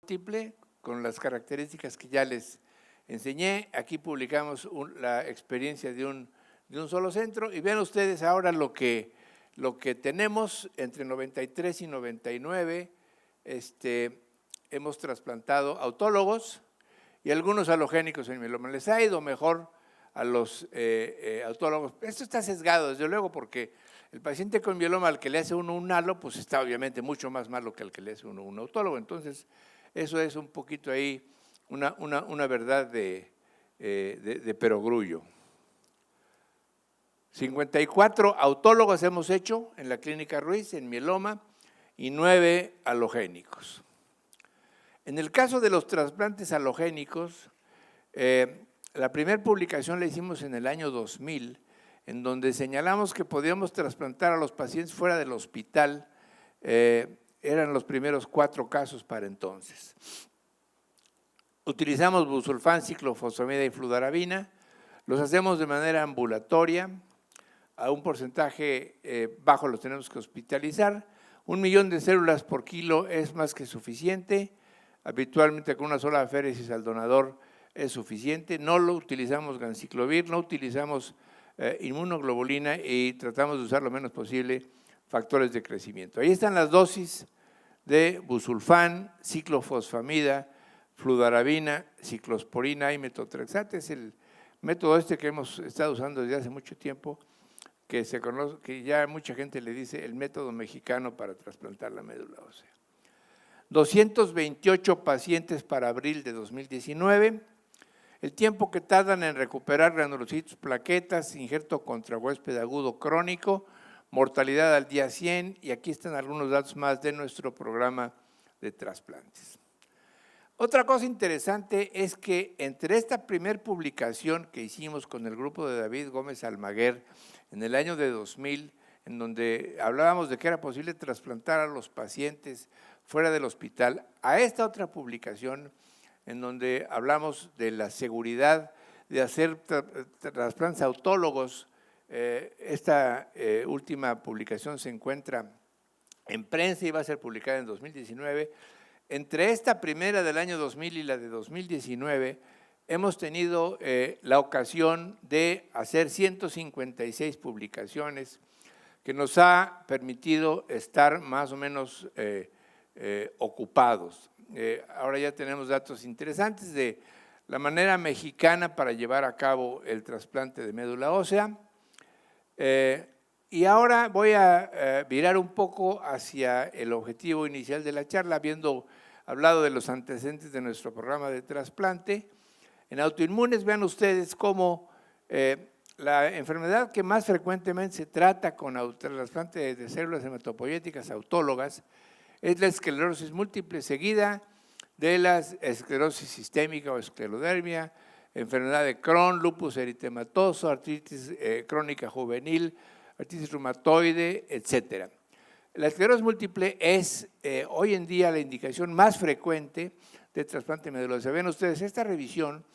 múltiple con las características que ya les enseñé. Aquí publicamos la experiencia de un solo centro y vean ustedes ahora lo que tenemos entre 93 y 99. Hemos trasplantado autólogos y algunos halogénicos en mieloma. Les ha ido mejor a los autólogos. Esto está sesgado, desde luego, porque el paciente con mieloma al que le hace uno un halo, pues está obviamente mucho más malo que al que le hace uno un autólogo. Entonces, eso es un poquito ahí una verdad de perogrullo. 54 autólogos hemos hecho en la Clínica Ruiz, en mieloma, y 9 halogénicos. En el caso de los trasplantes halogénicos, la primera publicación la hicimos en el año 2000, en donde señalamos que podíamos trasplantar a los pacientes fuera del hospital. Eran los primeros 4 casos para entonces. Utilizamos busulfán, ciclofosfamida y fludarabina. Los hacemos de manera ambulatoria. A un porcentaje bajo los tenemos que hospitalizar. 1 millón de células por kilo es más que suficiente. Habitualmente con una sola aféresis al donador es suficiente. No lo utilizamos ganciclovir, no utilizamos inmunoglobulina y tratamos de usar lo menos posible factores de crecimiento. Ahí están las dosis de busulfán, ciclofosfamida, fludarabina, ciclosporina y metotrexate. Es el método que hemos estado usando desde hace mucho tiempo, que se conoce, que ya mucha gente le dice el método mexicano para trasplantar la médula ósea. 228 pacientes para abril de 2019. El tiempo que tardan en recuperar granulocitos, plaquetas, injerto contra huésped agudo crónico, mortalidad al día 100, y aquí están algunos datos más de nuestro programa de trasplantes. Otra cosa interesante es que entre esta primera publicación que hicimos con el grupo de David Gómez Almaguer en el año de 2000, en donde hablábamos de que era posible trasplantar a los pacientes fuera del hospital, a esta otra publicación en donde hablamos de la seguridad de hacer trasplantes autólogos. Esta última publicación se encuentra en prensa y va a ser publicada en 2019. Entre esta primera del año 2000 y la de 2019, hemos tenido la ocasión de hacer 156 publicaciones que nos ha permitido estar más o menos ocupados. Ahora ya tenemos datos interesantes de la manera mexicana para llevar a cabo el trasplante de médula ósea. Y ahora voy a virar un poco hacia el objetivo inicial de la charla, habiendo hablado de los antecedentes de nuestro programa de trasplante. En autoinmunes, vean ustedes cómo la enfermedad que más frecuentemente se trata con trasplante de células hematopoyéticas autólogas es la esclerosis múltiple, seguida de la esclerosis sistémica o esclerodermia, enfermedad de Crohn, lupus eritematoso, artritis crónica juvenil, artritis reumatoide, etcétera. La esclerosis múltiple es hoy en día la indicación más frecuente de trasplante de médula ósea. Ven ustedes, esta revisión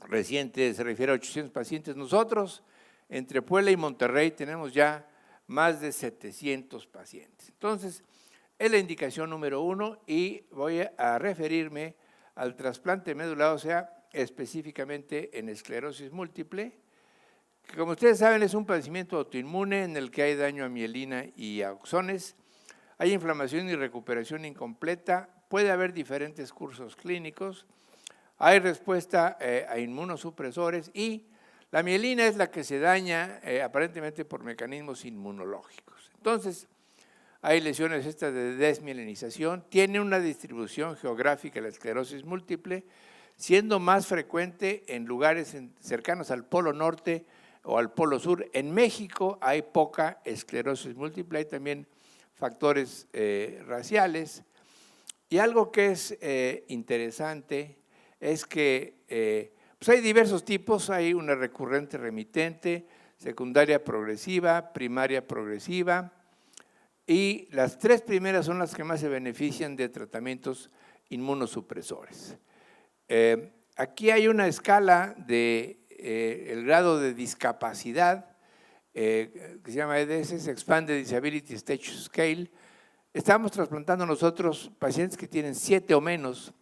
reciente se refiere a 800 pacientes. Nosotros, entre Puebla y Monterrey, tenemos ya más de 700 pacientes. Entonces, es la indicación número 1 y voy a referirme al trasplante de médula ósea específicamente en esclerosis múltiple, que como ustedes saben es un padecimiento autoinmune en el que hay daño a mielina y a axones, hay inflamación y recuperación incompleta, puede haber diferentes cursos clínicos, hay respuesta a inmunosupresores y la mielina es la que se daña aparentemente por mecanismos inmunológicos. Entonces, hay lesiones estas de desmielinización, tiene una distribución geográfica la esclerosis múltiple, siendo más frecuente en lugares cercanos al Polo Norte o al Polo Sur. En México hay poca esclerosis múltiple, hay también factores raciales. Y algo que es interesante es que pues hay diversos tipos, hay una recurrente remitente, secundaria progresiva, primaria progresiva, y las 3 primeras son las que más se benefician de tratamientos inmunosupresores. Aquí hay una escala de el grado de discapacidad que se llama EDS, Expanded Disability Stage Scale, estamos trasplantando nosotros pacientes que tienen 7 o menos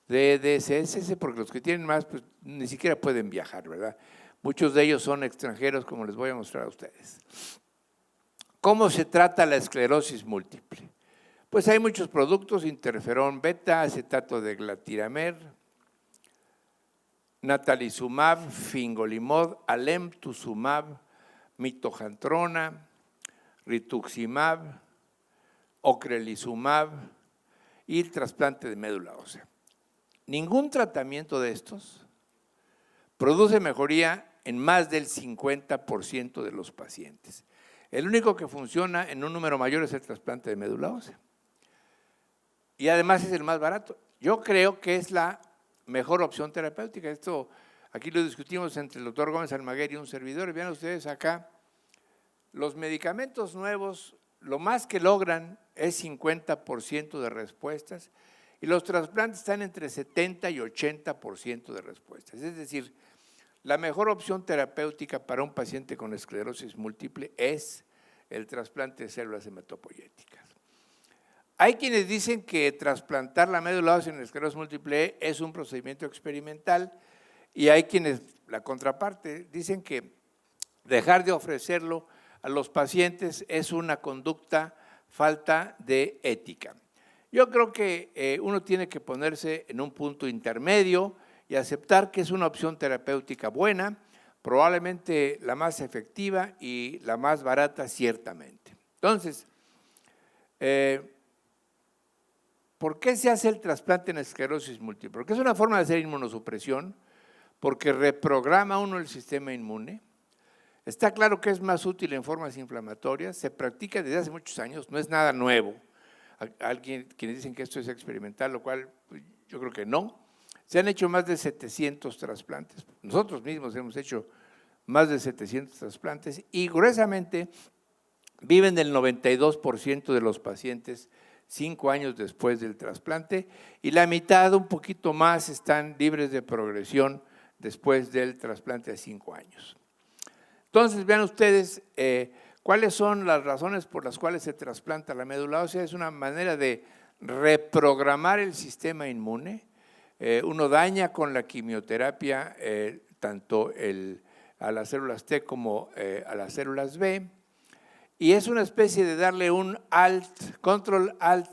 de EDSS, porque los que tienen más pues, ni siquiera pueden viajar, ¿verdad? Muchos de ellos son extranjeros, como les voy a mostrar a ustedes. ¿Cómo se trata la esclerosis múltiple? Pues hay muchos productos, interferón beta, acetato de glatiramar, natalizumab, fingolimod, alemtuzumab, mitojantrona, rituximab, ocrelizumab y el trasplante de médula ósea. Ningún tratamiento de estos produce mejoría en más del 50% de los pacientes. El único que funciona en un número mayor es el trasplante de médula ósea. Y además es el más barato. Yo creo que es la mejor opción terapéutica. Esto aquí lo discutimos entre el doctor Gómez Almaguer y un servidor. Y vean ustedes acá, los medicamentos nuevos, lo más que logran es 50% de respuestas y los trasplantes están entre 70 y 80% de respuestas. Es decir, la mejor opción terapéutica para un paciente con esclerosis múltiple es el trasplante de células hematopoyéticas. Hay quienes dicen que trasplantar la médula ósea en esclerosis múltiple es un procedimiento experimental y hay quienes, la contraparte, dicen que dejar de ofrecerlo a los pacientes es una conducta falta de ética. Yo creo que uno tiene que ponerse en un punto intermedio y aceptar que es una opción terapéutica buena, probablemente la más efectiva y la más barata ciertamente. Entonces, ¿por qué se hace el trasplante en esclerosis múltiple? Porque es una forma de hacer inmunosupresión, porque reprograma uno el sistema inmune. Está claro que es más útil en formas inflamatorias, se practica desde hace muchos años, no es nada nuevo. Alguien quienes dicen que esto es experimental, lo cual yo creo que no. Se han hecho más de 700 trasplantes, nosotros mismos hemos hecho más de 700 trasplantes y gruesamente viven el 92% de los pacientes 5 años después del trasplante y la mitad, un poquito más, están libres de progresión después del trasplante de 5 años. Entonces, vean ustedes cuáles son las razones por las cuales se trasplanta la médula ósea. Es una manera de reprogramar el sistema inmune. Uno daña con la quimioterapia tanto a las células T como a las células B. Y es una especie de darle un control alt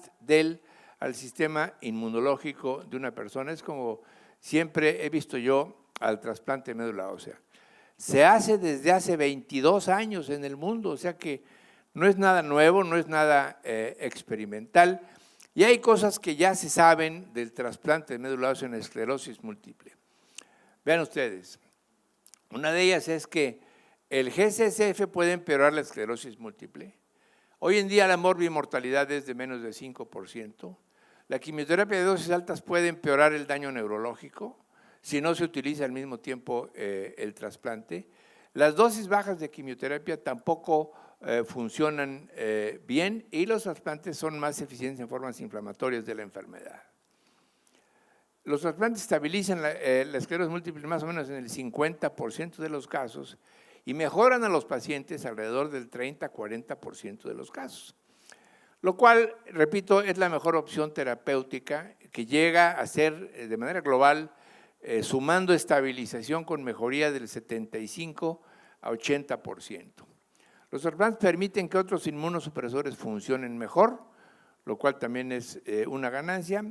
al sistema inmunológico de una persona. Es como siempre he visto yo al trasplante de médula ósea. Se hace desde hace 22 años en el mundo, o sea que no es nada nuevo, no es nada experimental. Y hay cosas que ya se saben del trasplante de médula ósea en esclerosis múltiple. Vean ustedes, una de ellas es que el G-CSF puede empeorar la esclerosis múltiple. Hoy en día la morbimortalidad es de menos de 5%. La quimioterapia de dosis altas puede empeorar el daño neurológico si no se utiliza al mismo tiempo el trasplante. Las dosis bajas de quimioterapia tampoco funcionan bien y los trasplantes son más eficientes en formas inflamatorias de la enfermedad. Los trasplantes estabilizan la esclerosis múltiple más o menos en el 50% de los casos y mejoran a los pacientes alrededor del 30-40% de los casos. Lo cual, repito, es la mejor opción terapéutica que llega a ser de manera global sumando estabilización con mejoría del 75 a 80%. Los trasplantes permiten que otros inmunosupresores funcionen mejor, lo cual también es una ganancia,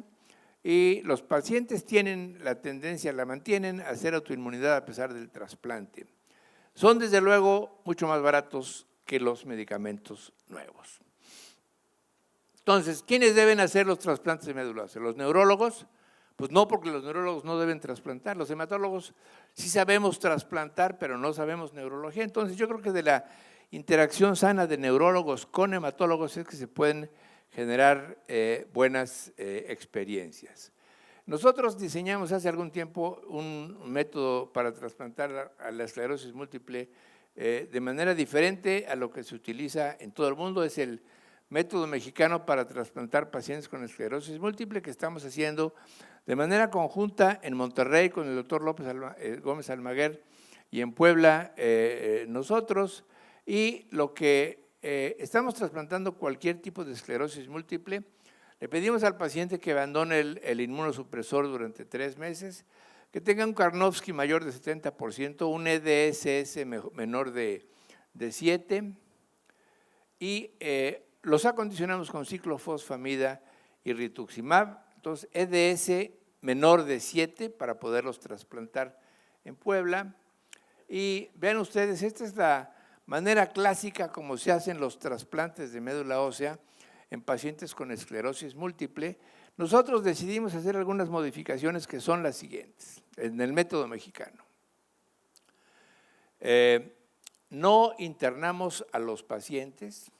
y los pacientes tienen la tendencia, la mantienen a hacer autoinmunidad a pesar del trasplante. Son desde luego mucho más baratos que los medicamentos nuevos. Entonces, ¿quiénes deben hacer los trasplantes de médula ósea? ¿Los neurólogos? Pues no, porque los neurólogos no deben trasplantar. Los hematólogos sí sabemos trasplantar, pero no sabemos neurología. Entonces, yo creo que de la interacción sana de neurólogos con hematólogos es que se pueden generar buenas experiencias. Nosotros diseñamos hace algún tiempo un método para trasplantar a la esclerosis múltiple de manera diferente a lo que se utiliza en todo el mundo. Es el método mexicano para trasplantar pacientes con esclerosis múltiple que estamos haciendo de manera conjunta en Monterrey con el doctor Gómez Almaguer y en Puebla nosotros. Y lo que estamos trasplantando cualquier tipo de esclerosis múltiple, le pedimos al paciente que abandone el inmunosupresor durante 3 meses, que tenga un Karnofsky mayor de 70%, un EDSS menor de 7, y los acondicionamos con ciclofosfamida y rituximab. Entonces, EDS menor de 7 para poderlos trasplantar en Puebla. Y vean ustedes, esta es la manera clásica como se hacen los trasplantes de médula ósea en pacientes con esclerosis múltiple. Nosotros decidimos hacer algunas modificaciones que son las siguientes, en el método mexicano. No internamos a los pacientes,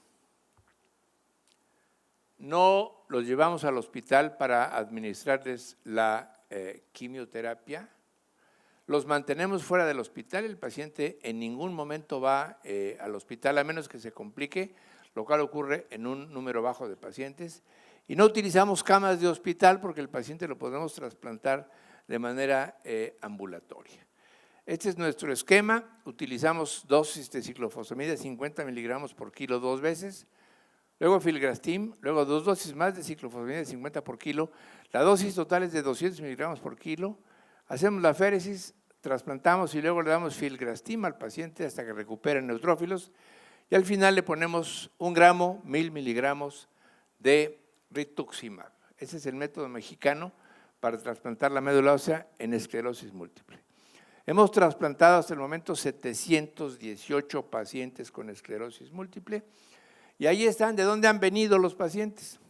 no los llevamos al hospital para administrarles la quimioterapia, los mantenemos fuera del hospital, el paciente en ningún momento va al hospital a menos que se complique, lo cual ocurre en un número bajo de pacientes, y no utilizamos camas de hospital porque el paciente lo podemos trasplantar de manera ambulatoria. Este es nuestro esquema, utilizamos dosis de ciclofosfamida, 50 miligramos por kilo 2 veces, luego filgrastim, luego 2 dosis más de ciclofosfamida de 50 por kilo, la dosis total es de 200 miligramos por kilo, hacemos la féresis, trasplantamos y luego le damos filgrastim al paciente hasta que recupere neutrófilos y al final le ponemos 1 gramo, 1000 miligramos de rituximab. Ese es el método mexicano para trasplantar la médula ósea en esclerosis múltiple. Hemos trasplantado hasta el momento 718 pacientes con esclerosis múltiple y ahí están de dónde han venido los pacientes.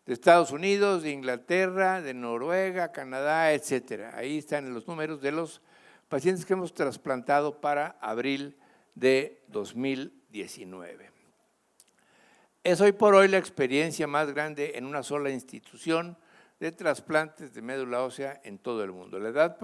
De Estados Unidos, de Inglaterra, de Noruega, Canadá, etcétera. Ahí están los números de los pacientes que hemos trasplantado para abril de 2019. Es hoy por hoy la experiencia más grande en una sola institución de trasplantes de médula ósea en todo el mundo. La edad